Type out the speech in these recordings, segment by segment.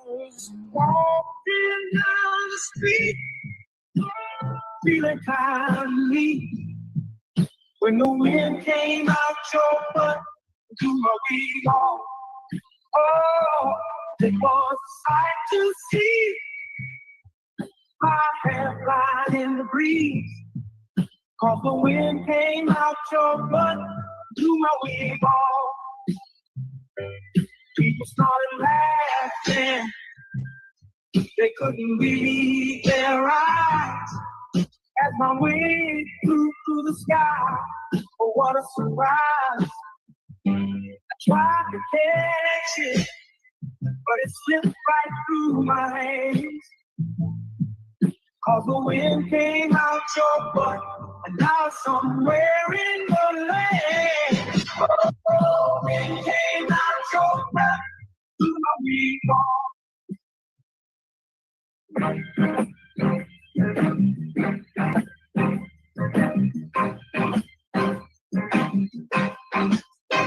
Walking down the street, feeling kindly. When the wind came out your butt, threw my wig off. Oh, it was a sight to see. My hair flying in the breeze. 'Cause the wind came out your butt, threw my wig off. People started laughing. They couldn't believe their eyes as my wig flew through the sky. Oh, what a surprise. I tried to catch it, but it slipped right through my hands. 'Cause the wind came out your butt, and now it's somewhere in the land. Oh, the wind came out your butt, through my wig off.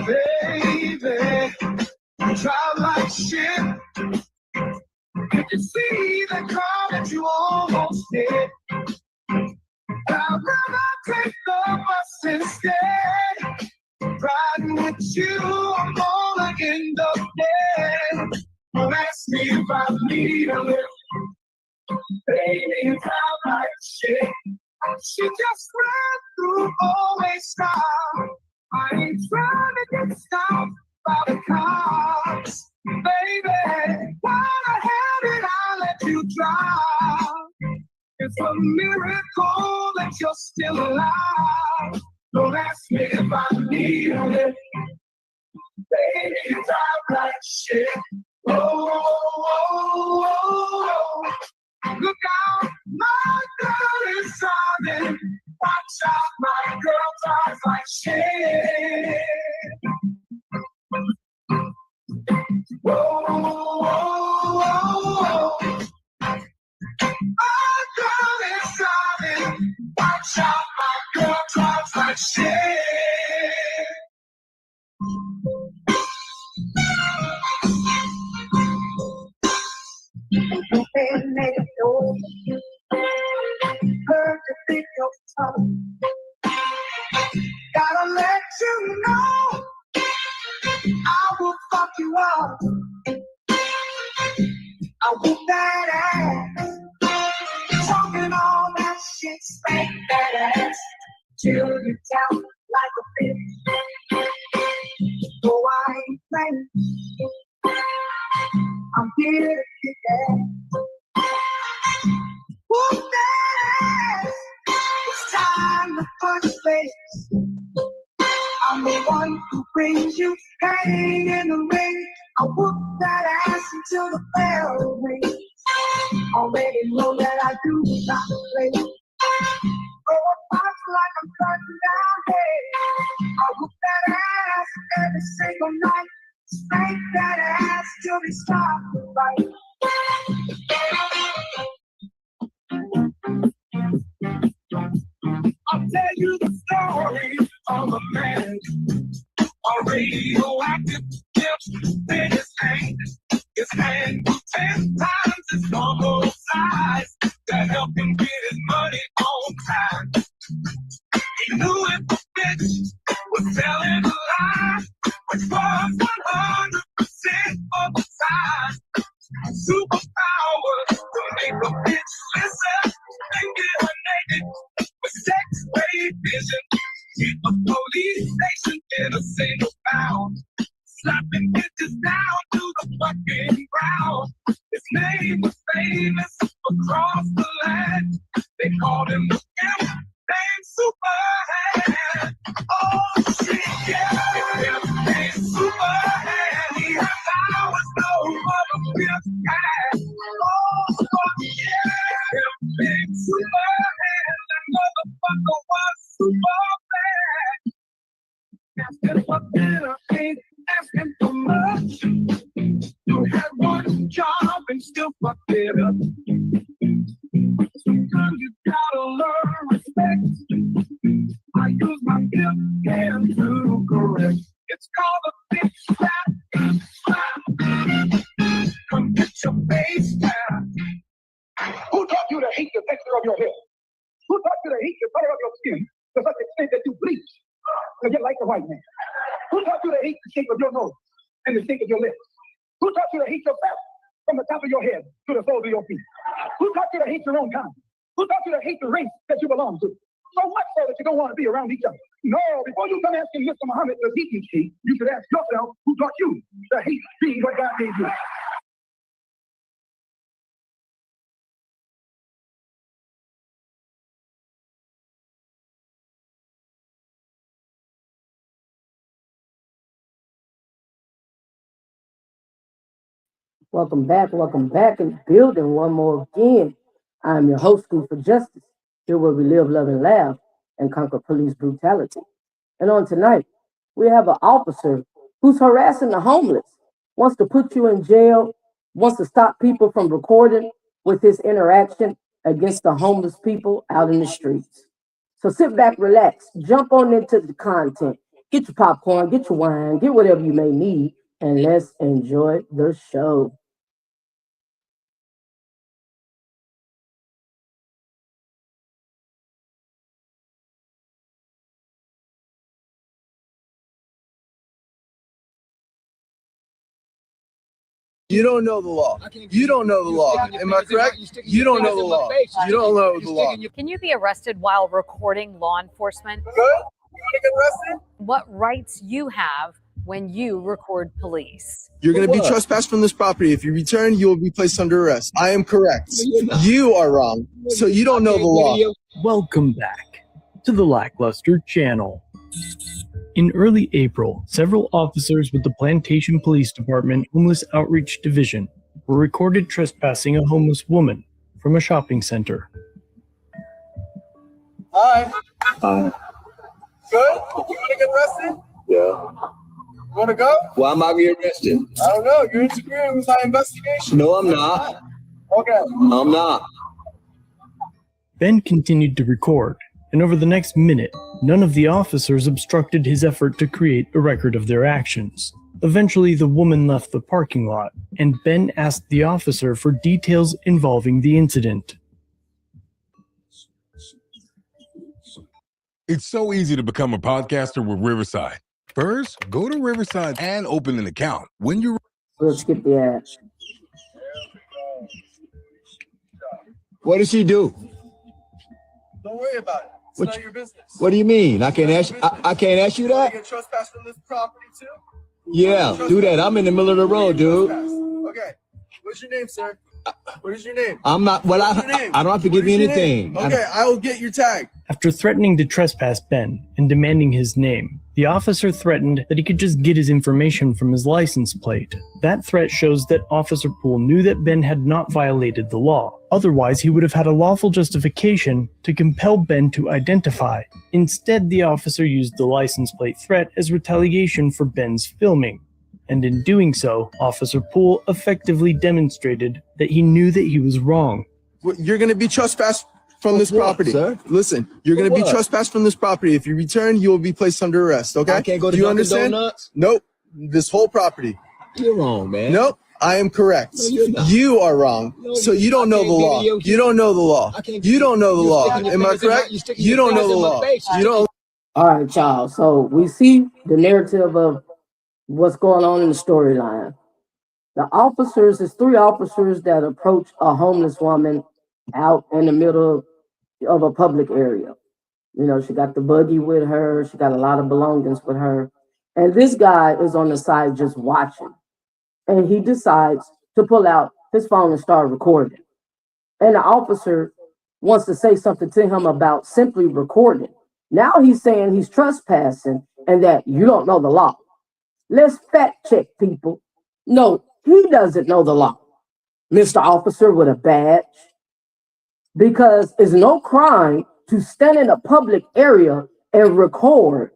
Baby, you drive like shit. Did you see the car that you almost hit? I'd rather take the bus instead. Riding with you, I'm gonna end up dead. Don't ask me if I need a lift. Baby, you drive like shit. She just ran through always style. I ain't trying to get stopped by the cops. Baby, why the hell did I let you drive? It's a miracle that you're still alive. Don't ask me if I need a lift. Baby, you drive like shit. Oh, oh, oh, oh, oh. Look out, my girl is driving. Watch out, my girl drives like shit. Whoa, whoa, whoa, whoa. My girl is driving. Watch out, my girl drives like shit. Heard to think your tongue. Gotta let you know I will fuck you up. I whoop that ass. Talking all that shit, spank that ass. Till you down like a bitch. So I ain't playing. I'm here to get that. Whoop that ass. It's time to punch face. I'm the one who brings you pain in the ring. I whoop that ass until the bell rings. Already know that I do not play. Throw a box like I'm cutting down hay. I whoop that ass every single night. Spank that ass till they stop the fight. I'll tell you the story of a man. A radioactive gift in his hand. His hand was 10 times his normal size to help him get his money on time. He knew if the bitch was telling a lie, which was 100% of the time. Superpower to make a bitch listen and get her naked with sex-ray vision. Hit a police station in a single bound, slapping bitches down to the fucking ground. His name was famous across the land. They called him the pimp named Superhand. Oh shit, yeah, pimp named Superhand. He had powers no other pimp had. Oh fuck yeah, pimp named Superhand. That motherfucker was Superman. Asking for dinner ain't asking for much. You had one job and still fucked it up. Sometimes you gotta learn respect. I use my gift hand to correct. It's called a bitch slap. Come get your white man? Who taught you to hate the shape of your nose and the shape of your lips? Who taught you to hate yourself from the top of your head to the soles of your feet? Who taught you to hate your own kind? Who taught you to hate the race that you belong to? So much so that you don't want to be around each other. No, before you come asking Mr. Muhammad does he teach you, you should ask yourself who taught you to hate being what God gave you. Welcome back in the building one more again. I'm your host, School for Justice, here where we live, love, and laugh and conquer police brutality. And on tonight, we have an officer who's harassing the homeless, wants to put you in jail, wants to stop people from recording with his interaction against the homeless people out in the streets. So sit back, relax, jump on into the content, get your popcorn, get your wine, get whatever you may need, and let's enjoy the show. You don't know the law. You don't know the law. Am I correct? You don't know the law. You don't know the law. Can you be arrested while recording law enforcement? Good? You want to get arrested? What rights you have when you record police? You're going to be trespassed from this property. If you return, you will be placed under arrest. I am correct. You are wrong. So you don't know the law. Welcome back to the Lackluster Channel. In early April, several officers with the Plantation Police Department Homeless Outreach Division were recorded trespassing a homeless woman from a shopping center. Hi. Good? You want to get arrested? Yeah. You want to go? Why am I being arrested? I don't know. You're interfering with my investigation. No, I'm not. Okay. I'm not. Ben continued to record, and over the next minute, none of the officers obstructed his effort to create a record of their actions. Eventually, the woman left the parking lot, and Ben asked the officer for details involving the incident. It's so easy to become a podcaster with Riverside. First, go to Riverside and open an account. When you're We'll skip the ads. What did she do? Don't worry about it. It's What not you- your business. What do you mean? I can't ask. I can't ask you You want that. to get trespassed from this property too? Yeah, do that. I'm in the middle of the road, dude. Okay. What's your name, sir? What is your name? I'm not. Well, What's your name? I don't have to What give you is your anything. name? Okay, I will get your tag. After threatening to trespass Ben and demanding his name, the officer threatened that he could just get his information from his license plate. That threat shows that Officer Poole knew that Ben had not violated the law. Otherwise, he would have had a lawful justification to compel Ben to identify. Instead, the officer used the license plate threat as retaliation for Ben's filming. And in doing so, Officer Poole effectively demonstrated that he knew that he was wrong. You're going to be trespassed from this What, property. sir? Listen, you're going to be What? trespassed from this property. If you return, you will be placed under arrest, okay? I can't go to Do you Dunkin' understand? Donuts? Nope. This whole property. You're wrong, man. Nope. I am correct. No, you're not. You are wrong. No, So you- you don't I know can't the law. video You don't know the law. I can't- You don't know the You're law. sticking your Am I fingers in my- correct? you're sticking You your don't know fingers the in my law. face. You don't. All right, y'all. So we see the narrative of what's going on in the storyline. The officers, there's 3 officers that approach a homeless woman out in the middle of a public area. You know, she got the buggy with her. She got a lot of belongings with her. And this guy is on the side just watching. And he decides to pull out his phone and start recording. And the officer wants to say something to him about simply recording. Now he's saying he's trespassing and that you don't know the law. Let's fact check, people. No, he doesn't know the law, Mr. Officer with a badge. Because it's no crime to stand in a public area and record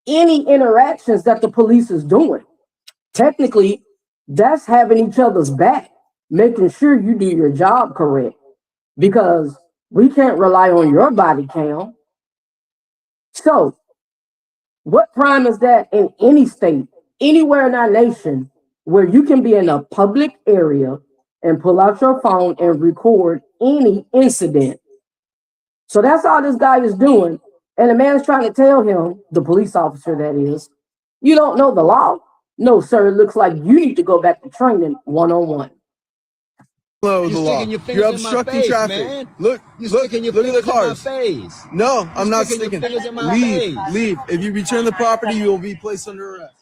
any interactions that the police is doing. Technically, that's having each other's back, making sure you do your job correct. Because we can't rely on your body cam. So, what crime is that in any state, anywhere in our nation, where you can be in a public area and pull out your phone and record any incident? So that's all this guy is doing. And the man's trying to tell him, the police officer that is, you don't know the law? No, sir, it looks like you need to go back to training one-on-one. Follow the You're law. sticking your fingers You're in my obstructing face, traffic. man. Look You're at sticking your the fingers in my cars. face. No, I'm not sticking your sticking. fingers in my Leave, face. leave. If you return the property, you will be placed under arrest.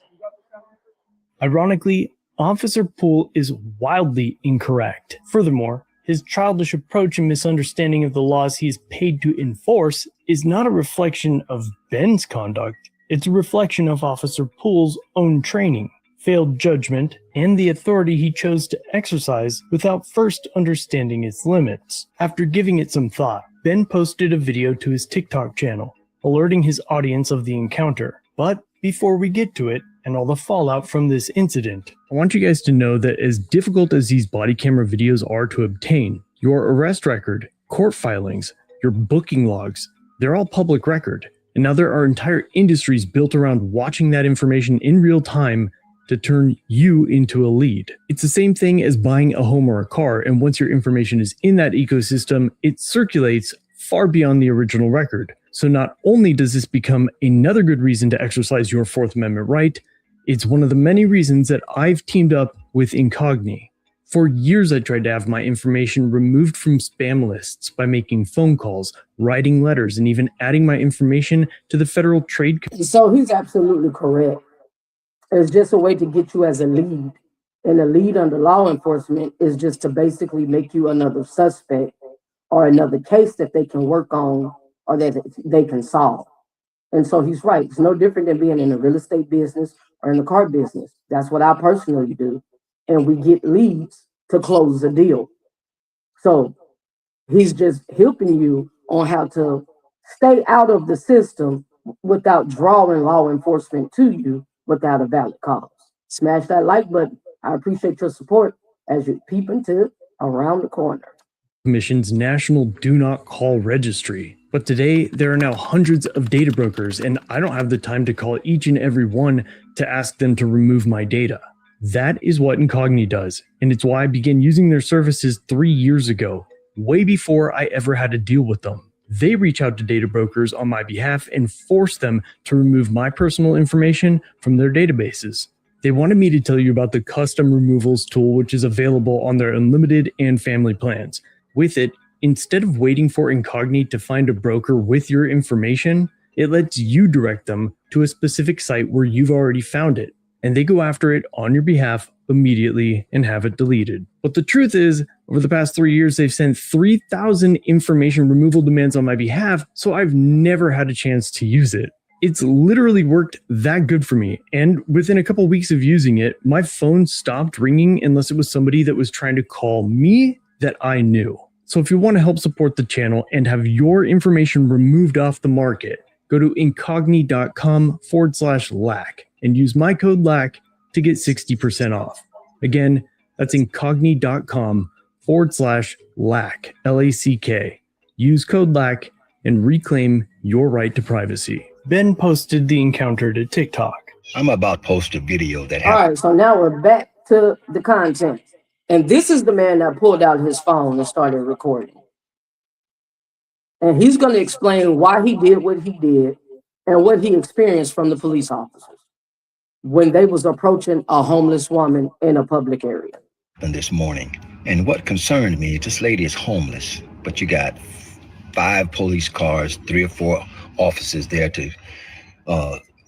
Ironically, Officer Poole is wildly incorrect. Furthermore, his childish approach and misunderstanding of the laws he is paid to enforce is not a reflection of Ben's conduct. It's a reflection of Officer Poole's own training, failed judgment, and the authority he chose to exercise without first understanding its limits. After giving it some thought, Ben posted a video to his TikTok channel, alerting his audience of the encounter. But before we get to it, and all the fallout from this incident, I want you guys to know that as difficult as these body camera videos are to obtain, your arrest record, court filings, your booking logs, they're all public record. And now there are entire industries built around watching that information in real time to turn you into a lead. It's the same thing as buying a home or a car, and once your information is in that ecosystem, it circulates far beyond the original record. So not only does this become another good reason to exercise your Fourth Amendment right, it's one of the many reasons that I've teamed up with Incogni. For years, I tried to have my information removed from spam lists by making phone calls, writing letters, and even adding my information to the Federal Trade Commission. So he's absolutely correct. It's just a way to get you as a lead. And a lead under law enforcement is just to basically make you another suspect or another case that they can work on or that they can solve. And so he's right. It's no different than being in the real estate business or in the car business. That's what I personally do. And we get leads to close the deal. So he's just helping you on how to stay out of the system without drawing law enforcement to you without a valid cause. Smash that like button. I appreciate your support as you peep into Around the Corner. Commission's National Do Not Call Registry. But today, there are now hundreds of data brokers, and I don't have the time to call each and every one to ask them to remove my data. That is what Incogni does, and it's why I began using their services 3 years ago, way before I ever had to deal with them. They reach out to data brokers on my behalf and force them to remove my personal information from their databases. They wanted me to tell you about the custom removals tool, which is available on their unlimited and family plans. With it, instead of waiting for Incogni to find a broker with your information, it lets you direct them to a specific site where you've already found it, and they go after it on your behalf immediately and have it deleted. But the truth is, over the past 3 years, they've sent 3,000 information removal demands on my behalf, so I've never had a chance to use it. It's literally worked that good for me, and within a couple weeks of using it, my phone stopped ringing unless it was somebody that was trying to call me that I knew. So if you want to help support the channel and have your information removed off the market, go to incogni.com/lack and use my code LACK to get 60% off. Again, that's incogni.com/lack, LACK. Use code LACK and reclaim your right to privacy. Ben posted the encounter to TikTok. I'm about to post a video that All right, so now we're back to the content. And this is the man that pulled out his phone and started recording. And he's going to explain why he did what he did and what he experienced from the police officers when they was approaching a homeless woman in a public area. this morning. And what concerned me, this lady is homeless, but you got 5 police cars, 3 or 4 officers there to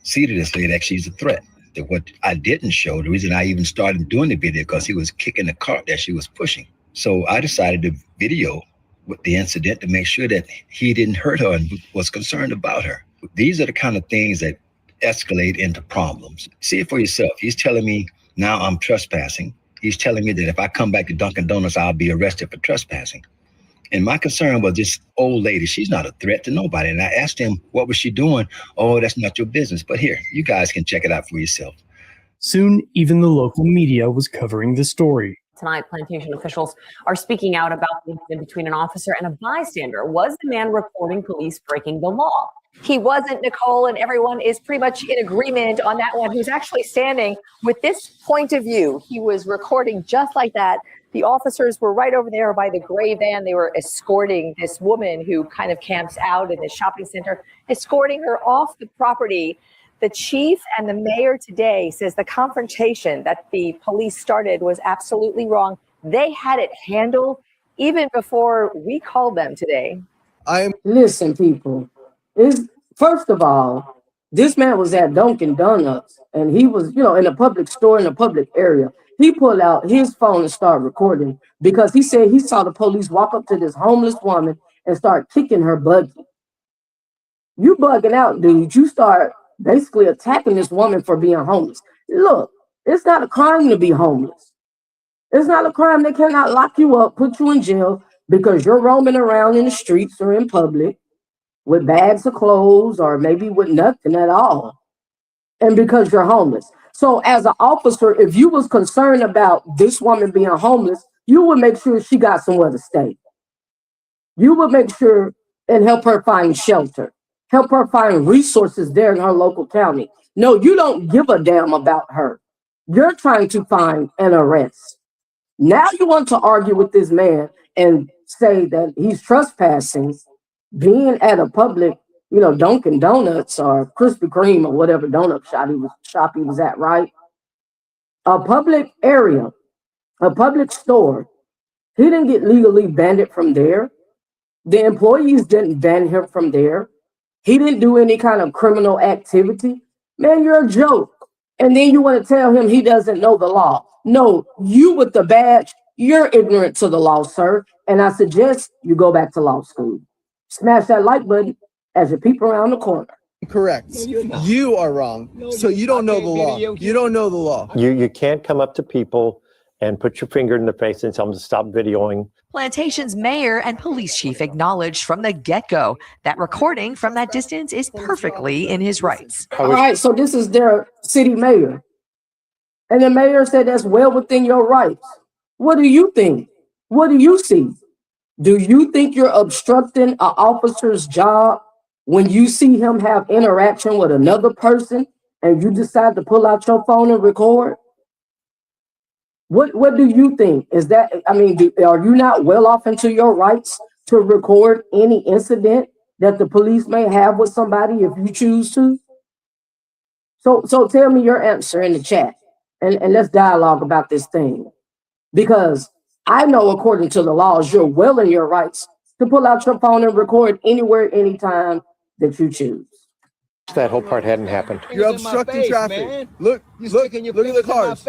see to this lady that she's a threat. That what I didn't show, the reason I even started doing the video, because he was kicking the cart that she was pushing. So I decided to video with the incident to make sure that he didn't hurt her and was concerned about her. These are the kind of things that escalate into problems. See it for yourself. He's telling me now I'm trespassing. He's telling me that if I come back to Dunkin' Donuts, I'll be arrested for trespassing. And my concern was this old lady. She's not a threat to nobody. And I asked him, what was she doing? Oh, that's not your business. But here, you guys can check it out for yourself. Soon, even the local media was covering the story. tonight. Plantation officials are speaking out about the incident between an officer and a bystander. Was the man reporting police breaking the law? He wasn't, Nicole, and everyone is pretty much in agreement on that one. Who's actually standing with this point of view. He was recording just like that. The officers were right over there by the gray van. They were escorting this woman who kind of camps out in the shopping center, escorting her off the property. The chief and the mayor today says the confrontation that the police started was absolutely wrong. They had it handled even before we called them today. Listen, people. First of all, this man was at Dunkin' Donuts and he was, in a public store in a public area. He pulled out his phone and started recording because he said he saw the police walk up to this homeless woman and start kicking her buggy. You bugging out, dude. You start basically attacking this woman for being homeless. Look, it's not a crime to be homeless. It's not a crime. They cannot lock you up, put you in jail because you're roaming around in the streets or in public with bags of clothes or maybe with nothing at all. And because you're homeless. So as an officer, if you was concerned about this woman being homeless, you would make sure she got somewhere to stay. You would make sure and help her find shelter, help her find resources there in her local county. No, you don't give a damn about her. You're trying to find an arrest. Now you want to argue with this man and say that he's trespassing, being at a public, Dunkin' Donuts or Krispy Kreme or whatever donut shop he was at, right? A public area, a public store. He didn't get legally banned from there. The employees didn't ban him from there. He didn't do any kind of criminal activity. Man, you're a joke. And then you want to tell him he doesn't know the law. No, you with the badge, you're ignorant to the law, sir. And I suggest you go back to law school. Smash that like button as you peep around the corner. Correct. You are wrong. So you don't know the law. You don't know the law. You can't come up to people and put your finger in their face and tell them to stop videoing. Plantation's mayor and police chief acknowledged from the get-go that recording from that distance is perfectly in his rights. All right, so this is their city mayor. And the mayor said that's well within your rights. What do you think? What do you see? Do you think you're obstructing an officer's job when you see him have interaction with another person and you decide to pull out your phone and record? What do you think? Is that, are you not well off into your rights to record any incident that the police may have with somebody if you choose to? So tell me your answer in the chat and let's dialogue about this thing. Because I know according to the laws, you're well in your rights to pull out your phone and record anywhere, anytime that you choose. That whole part hadn't happened. You're obstructing traffic. Man. Look at the cars.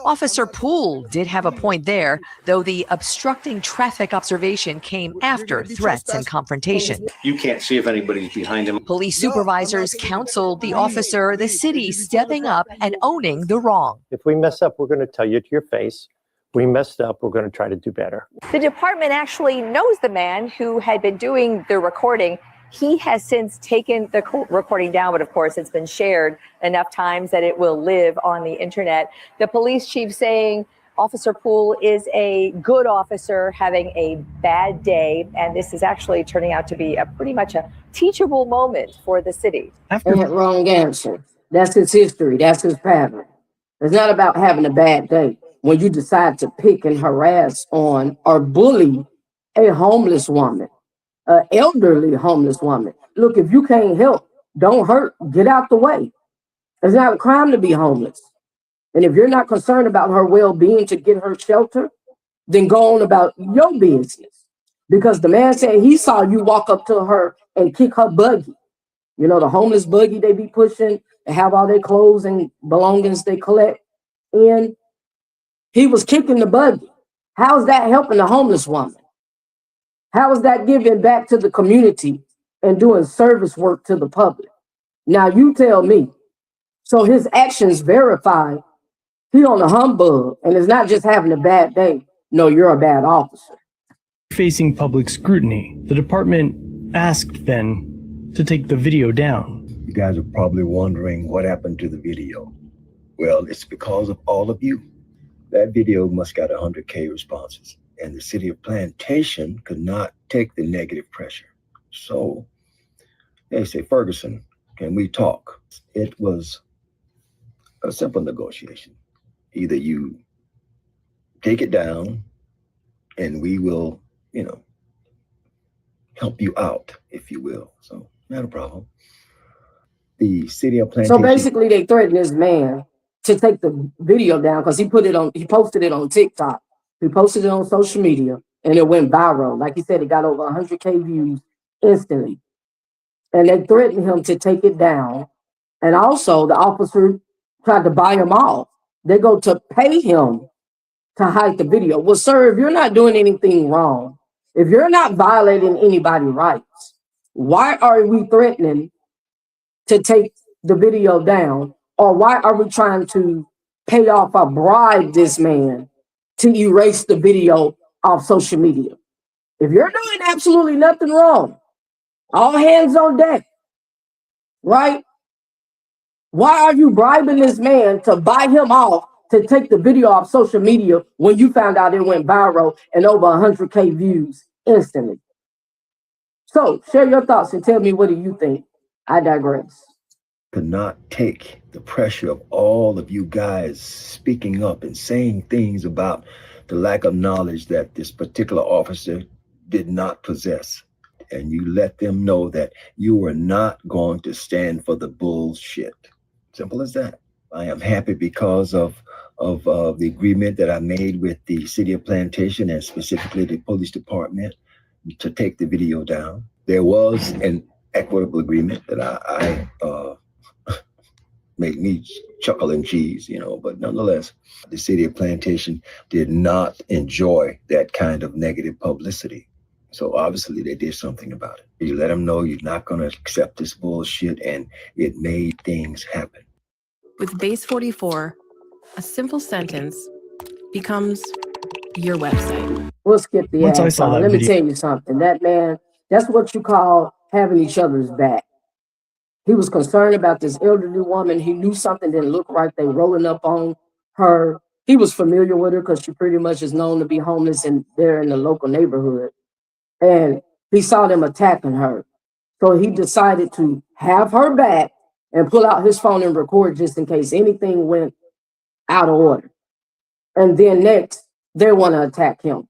Officer Poole did have a point there, though the obstructing traffic observation came after threats and confrontation. You can't see if anybody's behind him. Police supervisors counseled the officer, the city stepping up and owning the wrong. If we mess up, we're going to tell you to your face. We messed up. We're going to try to do better. The department actually knows the man who had been doing the recording. He has since taken the recording down, but of course it's been shared enough times that it will live on the internet. The police chief saying Officer Poole is a good officer having a bad day, and this is actually turning out to be pretty much a teachable moment for the city. Wrong answer. That's his history. That's his pattern. It's not about having a bad day. When you decide to pick and harass on or bully a homeless woman, an elderly homeless woman. Look, if you can't help, don't hurt, get out the way. It's not a crime to be homeless. And if you're not concerned about her well-being to get her shelter, then go on about your business. Because the man said he saw you walk up to her and kick her buggy. You know, the homeless buggy they be pushing, they have all their clothes and belongings they collect in. He was kicking the buggy. How's that helping the homeless woman? How is that giving back to the community and doing service work to the public? Now you tell me. So his actions verify he on a humbug, and it's not just having a bad day. No, you're a bad officer. Facing public scrutiny, the department asked then to take the video down. You guys are probably wondering what happened to the video. Well, it's because of all of you. That video must got 100K responses, and the city of Plantation could not take the negative pressure. So they say, Ferguson, can we talk? It was a simple negotiation. Either you take it down and we will, help you out, if you will. So not a problem. The city of Plantation. So basically they threatened this man to take the video down because he posted it on TikTok. He posted it on social media and it went viral. Like he said, it got over 100K views instantly. And they threatened him to take it down. And also the officer tried to buy him off. They go to pay him to hide the video. Well, sir, if you're not doing anything wrong, if you're not violating anybody's rights, why are we threatening to take the video down? Or why are we trying to pay off or bribe this man to erase the video off social media? If you're doing absolutely nothing wrong, all hands on deck, right? Why are you bribing this man to buy him off to take the video off social media when you found out it went viral and over 100K views instantly? So share your thoughts and tell me, what do you think? I digress. Could not take the pressure of all of you guys speaking up and saying things about the lack of knowledge that this particular officer did not possess. And you let them know that you are not going to stand for the bullshit. Simple as that. I am happy because of the agreement that I made with the city of Plantation and specifically the police department to take the video down. There was an equitable agreement that I made me chuckle and cheese, but nonetheless, the city of Plantation did not enjoy that kind of negative publicity. So obviously they did something about it. You let them know you're not going to accept this bullshit, and it made things happen. With Base 44, a simple sentence becomes your website. We'll skip the Once I ass saw part. that Let me video- tell you something. That man, that's what you call having each other's back. He was concerned about this elderly woman. He knew something didn't look right. They rolling up on her. He was familiar with her because she pretty much is known to be homeless and there in the local neighborhood. And he saw them attacking her. So he decided to have her back and pull out his phone and record just in case anything went out of order. And then next, they want to attack him.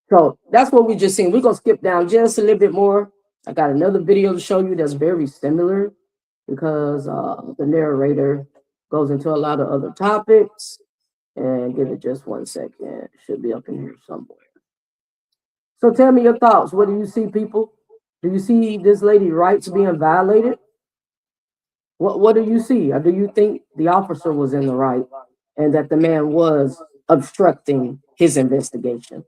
So that's what we just seen. We're going to skip down just a little bit more. I got another video to show you that's very similar because the narrator goes into a lot of other topics. And give it just 1 second. It should be up in here somewhere. So tell me your thoughts. What do you see, people? Do you see this lady's rights being violated? What do you see? Or do you think the officer was in the right and that the man was obstructing his investigation?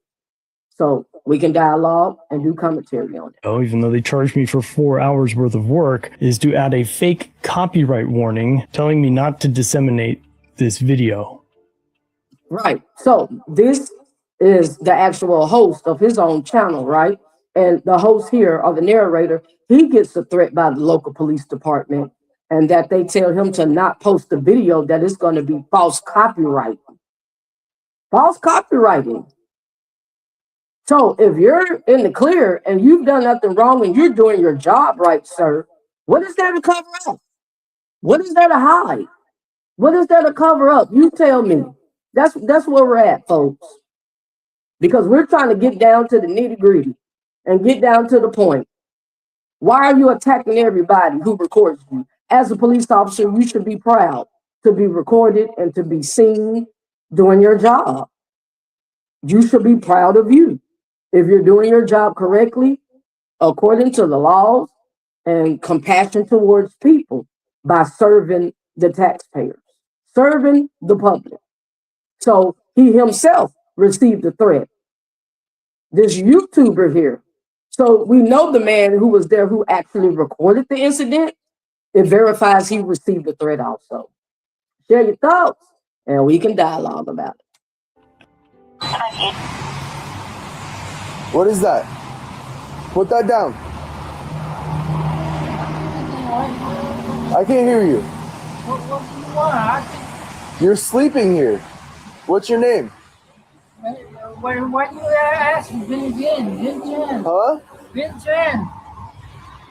So we can dialogue and do commentary on it. Even though they charged me for 4 hours worth of work, is to add a fake copyright warning telling me not to disseminate this video. Right. So this is the actual host of his own channel, right? And the host here, or the narrator, he gets a threat by the local police department and that they tell him to not post the video, that it's going to be false copyright. False copywriting. So if you're in the clear and you've done nothing wrong and you're doing your job right, sir, what is there to cover up? What is there to hide? What is there to cover up? You tell me. That's where we're at, folks. Because we're trying to get down to the nitty-gritty and get down to the point. Why are you attacking everybody who records you? As a police officer, you should be proud to be recorded and to be seen doing your job. You should be proud of you. If you're doing your job correctly, according to the laws and compassion towards people by serving the taxpayers, serving the public. So he himself received the threat. This YouTuber here. So we know the man who was there who actually recorded the incident. It verifies he received the threat also. Share your thoughts and we can dialogue about it. What is that? Put that down. I can't hear you. What do you want? You're sleeping here. What's your name? Why do you ask Vin Chan? Huh? Vin Chan.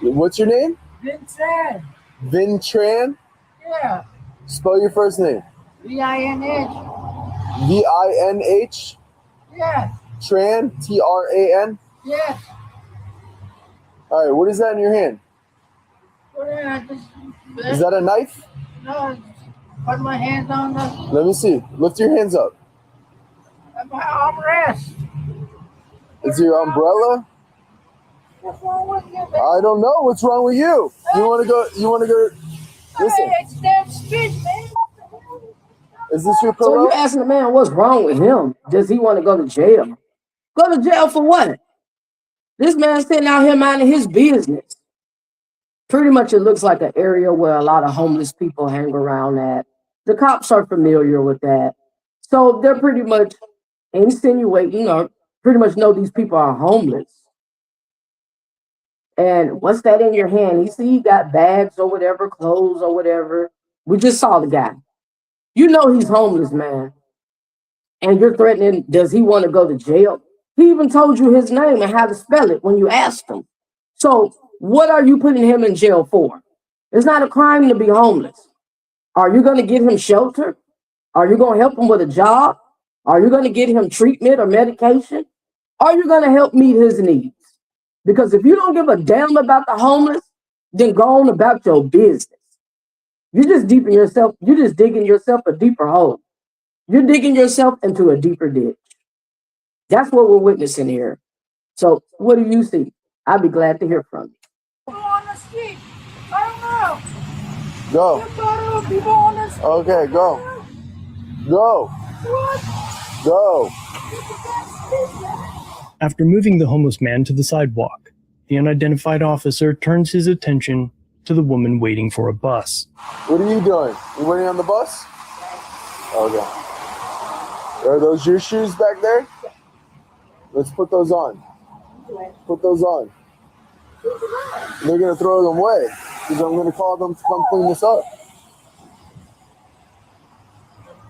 What's your name? Vin Chan. Vin Tran? Yeah. Spell your first name. V-I-N-H. V-I-N-H? Yeah. Tran? T-R-A-N? Yeah. All right, what is that in your hand? Is that a knife? No, put my hands on the Let me see. Lift your hands up. my armrest. Is your umbrella? What's wrong with you, man? I don't know. What's wrong with you? You want to go? Listen. Hey, it's damn speed, man. Is this your So pillow? you asking the man what's wrong with him? Does he want to go to jail? Go to jail for what? This man's sitting out here minding his business. Pretty much it looks like an area where a lot of homeless people hang around at. The cops are familiar with that. So they're pretty much insinuating or pretty much know these people are homeless. And what's that in your hand? You see he got bags or whatever, clothes or whatever. We just saw the guy. You know he's homeless, man. And you're threatening, does he want to go to jail? He even told you his name and how to spell it when you asked him. So what are you putting him in jail for? It's not a crime to be homeless. Are you going to get him shelter? Are you going to help him with a job? Are you going to get him treatment or medication? Are you going to help meet his needs? Because if you don't give a damn about the homeless, then go on about your business. You're just digging yourself a deeper hole. You're digging yourself into a deeper ditch. That's what we're witnessing here. So what do you see? I'd be glad to hear from you. People on the street. I don't know. Go. People on the street. Okay, go. Go. What? Go. After moving the homeless man to the sidewalk, the unidentified officer turns his attention to the woman waiting for a bus. What are you doing? You waiting on the bus? Okay. Are those your shoes back there? Let's put those on. Put those on. They're going to throw them away because I'm going to call them to come clean this up.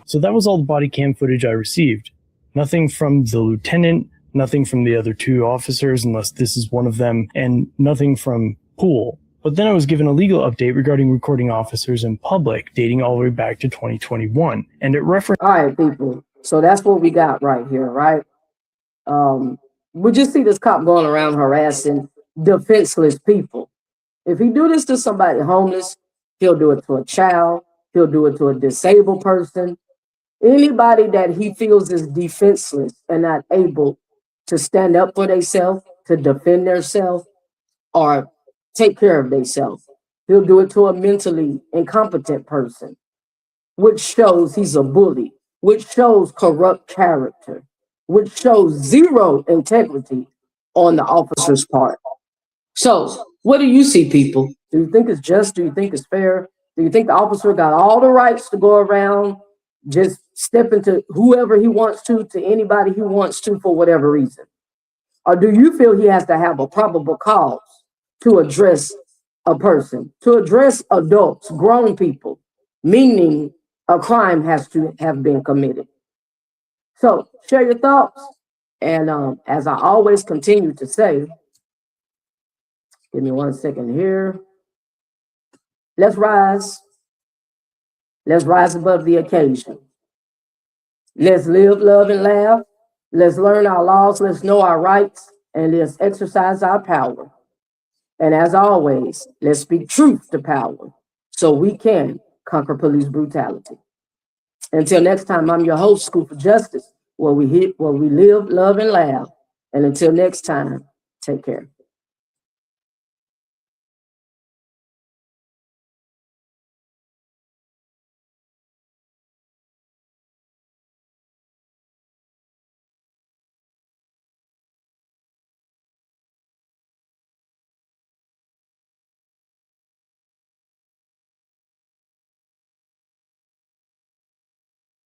So that was all the body cam footage I received. Nothing from the lieutenant, nothing from the other two officers, unless this is one of them, and nothing from Poole. But then I was given a legal update regarding recording officers in public, dating all the way back to 2021. And it referenced... All right, people. So that's what we got right here, right? We just see this cop going around harassing defenseless people. If he do this to somebody homeless, he'll do it to a child. He'll do it to a disabled person. Anybody that he feels is defenseless and not able to stand up for themselves, to defend themselves, or take care of themselves. He'll do it to a mentally incompetent person, which shows he's a bully, which shows corrupt character, which shows zero integrity on the officer's part. So what do you see, people? Do you think it's just? Do you think it's fair? Do you think the officer got all the rights to go around, just step into whoever he wants to anybody he wants to for whatever reason? Or do you feel he has to have a probable cause to address a person, to address adults, grown people, meaning a crime has to have been committed? So share your thoughts. And as I always continue to say, give me 1 second here. Let's rise. Let's rise above the occasion. Let's live, love, and laugh. Let's learn our laws. Let's know our rights. And let's exercise our power. And as always, let's speak truth to power so we can conquer police brutality. Until next time, I'm your host, School for Justice, where we live, love, and laugh. And until next time, take care.